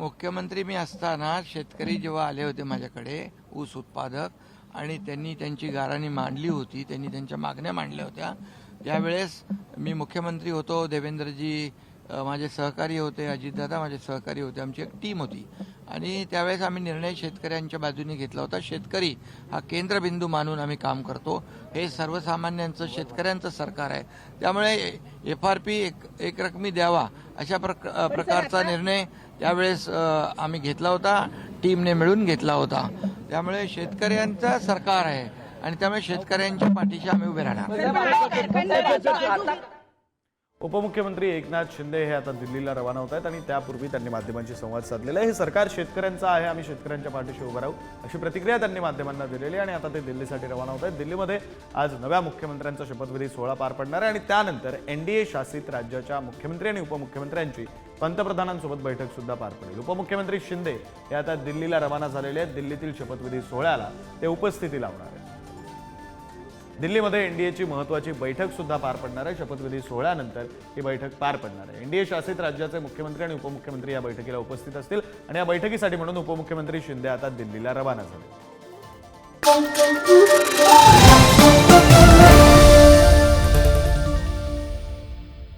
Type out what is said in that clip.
मुख्यमंत्री मी असताना शेतकरी जेव्हा आले होते माझ्याकडे, ऊस उत्पादक, आणि त्यांनी त्यांची गाऱ्हाणी मांडली होती, त्यांनी त्यांच्या मागण्या मांडल्या होत्या, त्यावेळेस मी मुख्यमंत्री होतो, देवेंद्रजी माझे सहकारी होते, अजितदादा माझे सहकारी होते, आमची एक टीम होती आणि त्यावेळेस आम्ही निर्णय शेतकऱ्यांच्या बाजूने घेतला होता. शेतकरी हा केंद्रबिंदू मानून आम्ही काम करतो. हे सर्वसामान्यांचं शेतकऱ्यांचं सरकार आहे, त्यामुळे FRP एक रकमी द्यावा अशा प्रकारचा निर्णय त्यावेळेस आम्ही घेतला होता, टीमने मिळून घेतला होता. त्यामुळे शेतकऱ्यांचं सरकार आहे आणि त्यामुळे शेतकऱ्यांच्या पाठीशी आम्ही उभे राहणार. उपमुख्यमंत्री एकनाथ शिंदे हे आता दिल्लीला रवाना होत आहेत आणि त्यापूर्वी त्यांनी माध्यमांशी संवाद साधलेला आहे. हे सरकार शेतकऱ्यांचं आहे, आम्ही शेतकऱ्यांच्या पाठीशी उभं राहू अशी प्रतिक्रिया त्यांनी माध्यमांना दिलेली आणि आता ते दिल्लीसाठी रवाना होत आहेत. दिल्लीमध्ये आज नव्या मुख्यमंत्र्यांचा शपथविधी सोहळा पार पडणार आहे आणि त्यानंतर NDA शासित राज्याच्या मुख्यमंत्री आणि उपमुख्यमंत्र्यांची पंतप्रधानांसोबत बैठक सुद्धा पार पडेल. उपमुख्यमंत्री शिंदे हे आता दिल्लीला रवाना झालेले आहेत. दिल्लीतील शपथविधी सोहळ्याला ते उपस्थिती लावणार आहेत. दिल्लीमध्ये NDAची महत्त्वाची बैठक सुद्धा पार पडणार आहे. शपथविधी सोहळ्यानंतर ही बैठक पार पडणार आहे. NDA शासित राज्याचे मुख्यमंत्री आणि उपमुख्यमंत्री या बैठकीला उपस्थित असतील आणि या बैठकीसाठी म्हणून उपमुख्यमंत्री शिंदे आता दिल्लीला रवाना झाले.